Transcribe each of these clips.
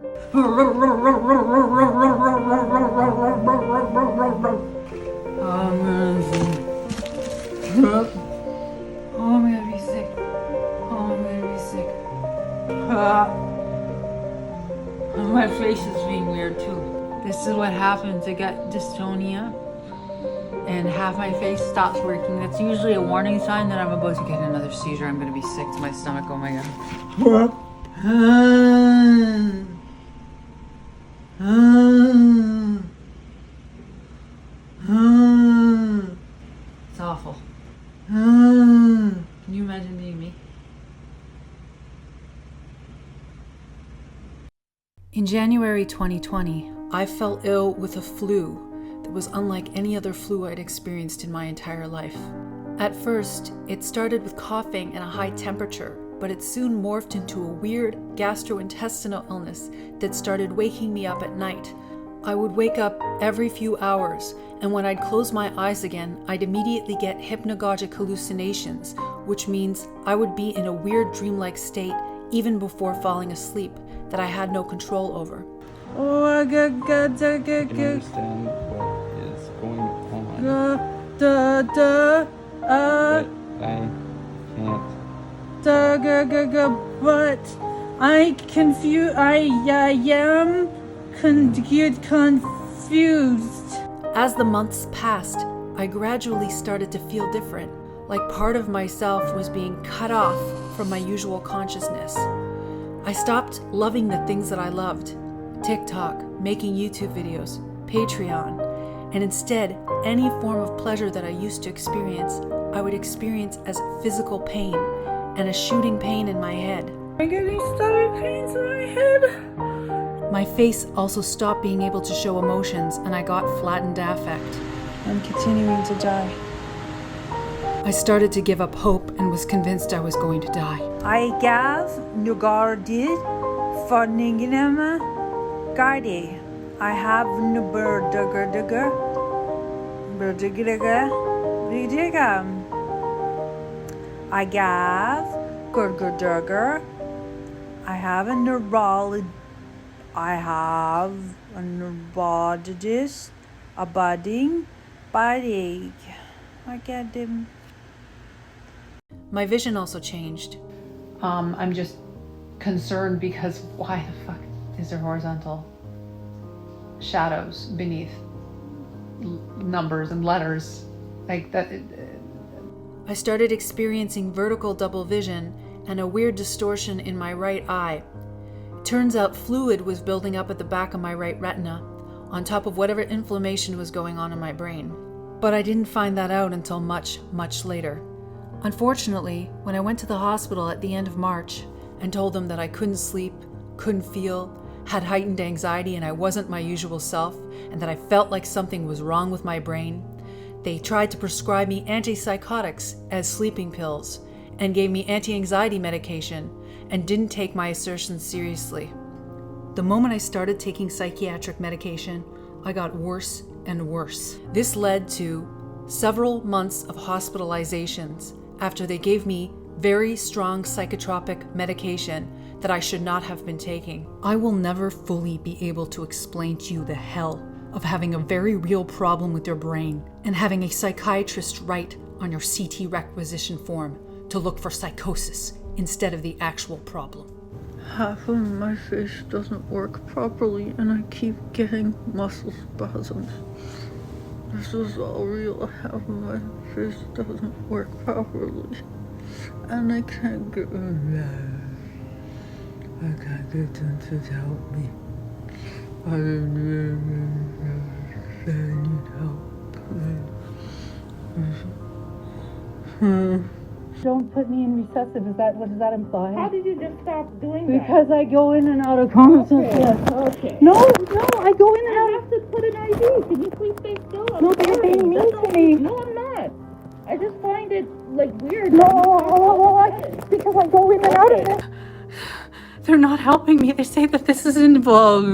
I'm gonna be sick. I'm gonna be sick. My face is being weird too. This is what happens. I get dystonia and half my face stops working. That's usually a warning sign that I'm about to get another seizure. I'm gonna be sick to my stomach. Oh my god. It's awful. Can you imagine being me? In January 2020, I fell ill with a flu that was unlike any other flu I'd experienced in my entire life. At first, it started with coughing and a high temperature, but it soon morphed into a weird gastrointestinal illness that started waking me up at night. I would wake up every few hours, and when I'd close my eyes again, I'd immediately get hypnagogic hallucinations, which means I would be in a weird dreamlike state even before falling asleep that I had no control over. I can understand what is going on. But I can't. But I am confused. As the months passed, I gradually started to feel different, like part of myself was being cut off from my usual consciousness. I stopped loving the things that I loved, TikTok, making YouTube videos, Patreon, and instead, any form of pleasure that I used to experience, I would experience as physical pain and a shooting pain in my head. I'm getting stomach pains in my head. My face also stopped being able to show emotions, and I got flattened affect. I'm continuing to die. I started to give up hope and was convinced I was going to die. I gav nugardid farningnema guide. I have nuburdugur I gav gurgurdurger. I have a neurologist, a budding body. I get them. My vision also changed. I'm just concerned because why the fuck is there horizontal shadows beneath numbers and letters like that? I started experiencing vertical double vision and a weird distortion in my right eye. Turns out fluid was building up at the back of my right retina, on top of whatever inflammation was going on in my brain. But I didn't find that out until much, much later. Unfortunately, when I went to the hospital at the end of March and told them that I couldn't sleep, couldn't feel, had heightened anxiety and I wasn't my usual self, and that I felt like something was wrong with my brain, they tried to prescribe me antipsychotics as sleeping pills and gave me anti-anxiety medication and didn't take my assertions seriously. The moment I started taking psychiatric medication, I got worse and worse. This led to several months of hospitalizations after they gave me very strong psychotropic medication that I should not have been taking. I will never fully be able to explain to you the hell of having a very real problem with your brain and having a psychiatrist write on your CT requisition form to look for psychosis instead of the actual problem. Half of my face doesn't work properly and I keep getting muscle spasms. This is all real. Half of my face doesn't work properly. And I can't get them to help me. I need help. Don't put me in recessive. What does that imply? How did you just stop doing that? Because I go in and out of consciousness. Okay. No, I go in and I out. have to put an IV. Can you please stay still? I'm No, but you're sorry. being mean That's to all- me. No, I'm not. I just find it weird. Because I go in and out of it. They're not helping me. They say that this is involved.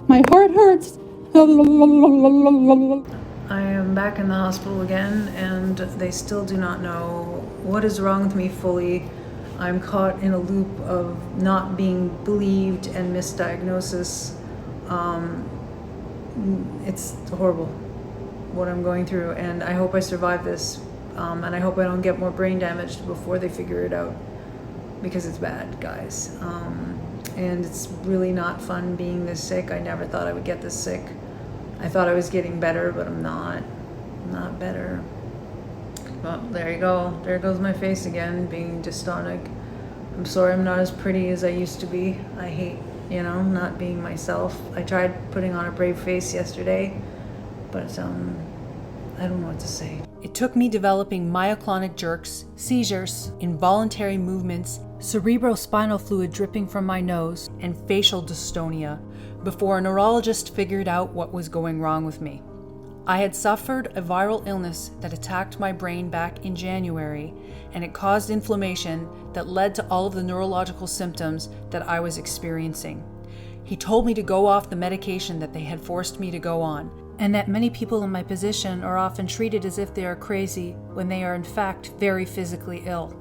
My heart hurts. I am back in the hospital again, and they still do not know what is wrong with me fully. I'm caught in a loop of not being believed and misdiagnosis. It's horrible what I'm going through, and I hope I survive this, and I hope I don't get more brain damage before they figure it out, because it's bad, guys. And it's really not fun being this sick. I never thought I would get this sick. I thought I was getting better, but I'm not. I'm not better. Well, there you go. There goes my face again, being dystonic. I'm sorry I'm not as pretty as I used to be. I hate, not being myself. I tried putting on a brave face yesterday, but I don't know what to say. It took me developing myoclonic jerks, seizures, involuntary movements, cerebrospinal fluid dripping from my nose, and facial dystonia before a neurologist figured out what was going wrong with me. I had suffered a viral illness that attacked my brain back in January, and it caused inflammation that led to all of the neurological symptoms that I was experiencing. He told me to go off the medication that they had forced me to go on, and that many people in my position are often treated as if they are crazy when they are in fact very physically ill.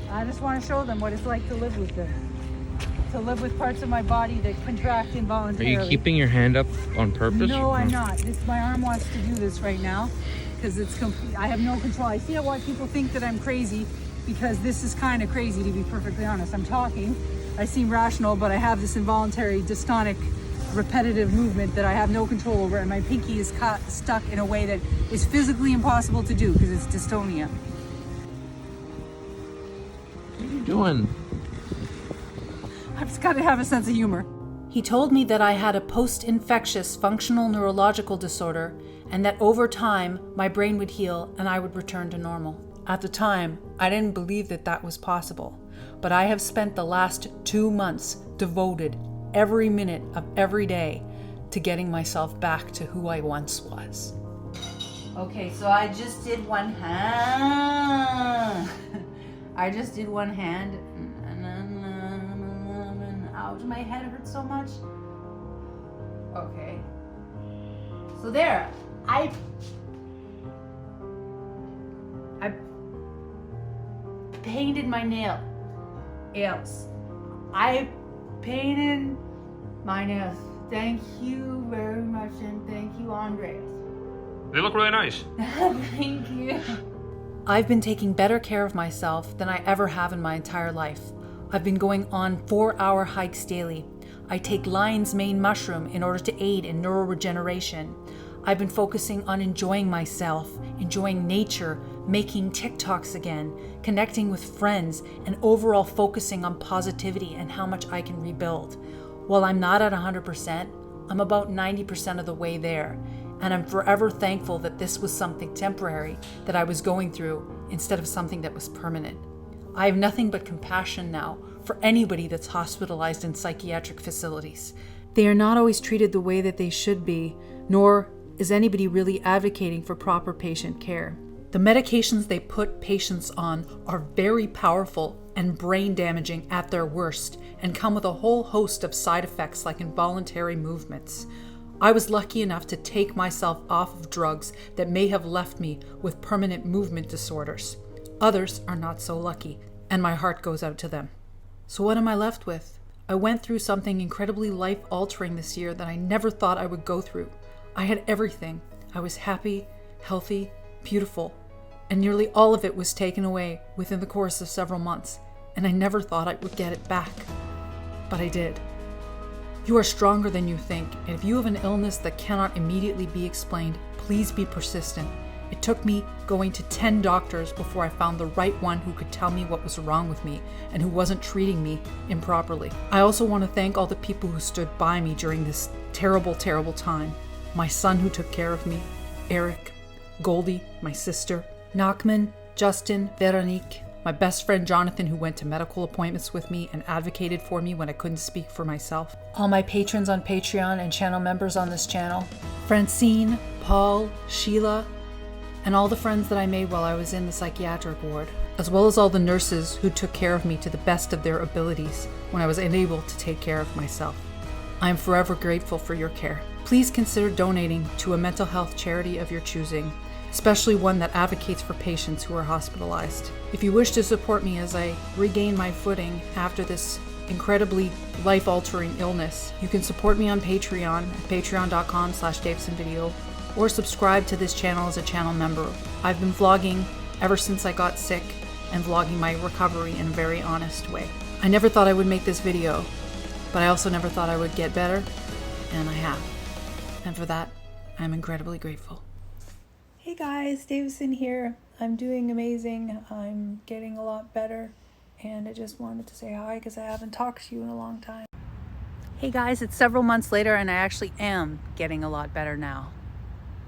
I just want to show them what it's like to live with this. To live with parts of my body that contract involuntarily. Are you keeping your hand up on purpose? No, I'm not. My arm wants to do this right now because I have no control. I see why people think that I'm crazy, because this is kind of crazy, to be perfectly honest. I'm talking, I seem rational, but I have this involuntary, dystonic, repetitive movement that I have no control over, and my pinky is stuck in a way that is physically impossible to do because it's dystonia. What are you doing? I've just got to have a sense of humor. He told me that I had a post-infectious functional neurological disorder, and that over time my brain would heal and I would return to normal. At the time, I didn't believe that that was possible, but I have spent the last 2 months devoted every minute of every day to getting myself back to who I once was. Okay, so I just did one hand. Ouch, my head hurts so much. Okay. So there, I painted my nails. I painted my nails. Thank you very much, and thank you, Andreas. They look really nice. Thank you. I've been taking better care of myself than I ever have in my entire life. I've been going on 4-hour hikes daily. I take lion's mane mushroom in order to aid in neuroregeneration. I've been focusing on enjoying myself, enjoying nature, making TikToks again, connecting with friends, and overall focusing on positivity and how much I can rebuild. While I'm not at 100%, I'm about 90% of the way there, and I'm forever thankful that this was something temporary that I was going through instead of something that was permanent. I have nothing but compassion now for anybody that's hospitalized in psychiatric facilities. They are not always treated the way that they should be, nor is anybody really advocating for proper patient care. The medications they put patients on are very powerful and brain damaging at their worst, and come with a whole host of side effects like involuntary movements. I was lucky enough to take myself off of drugs that may have left me with permanent movement disorders. Others are not so lucky, and my heart goes out to them. So what am I left with? I went through something incredibly life-altering this year that I never thought I would go through. I had everything. I was happy, healthy, beautiful, and nearly all of it was taken away within the course of several months, and I never thought I would get it back. But I did. You are stronger than you think, and if you have an illness that cannot immediately be explained, please be persistent. It took me going to 10 doctors before I found the right one who could tell me what was wrong with me and who wasn't treating me improperly. I also want to thank all the people who stood by me during this terrible, terrible time. My son who took care of me, Eric, Goldie, my sister, Nachman, Justin, Veronique, my best friend Jonathan who went to medical appointments with me and advocated for me when I couldn't speak for myself. All my patrons on Patreon and channel members on this channel, Francine, Paul, Sheila, and all the friends that I made while I was in the psychiatric ward, as well as all the nurses who took care of me to the best of their abilities when I was unable to take care of myself. I am forever grateful for your care. please consider donating to a mental health charity of your choosing, especially one that advocates for patients who are hospitalized. If you wish to support me as I regain my footing after this incredibly life-altering illness, you can support me on Patreon at patreon.com/DavisonVideo or subscribe to this channel as a channel member. I've been vlogging ever since I got sick and vlogging my recovery in a very honest way. I never thought I would make this video, but I also never thought I would get better, and I have. And for that, I'm incredibly grateful. Hey guys, Davison here. I'm doing amazing. I'm getting a lot better, and I just wanted to say hi because I haven't talked to you in a long time. Hey guys, it's several months later and I actually am getting a lot better now.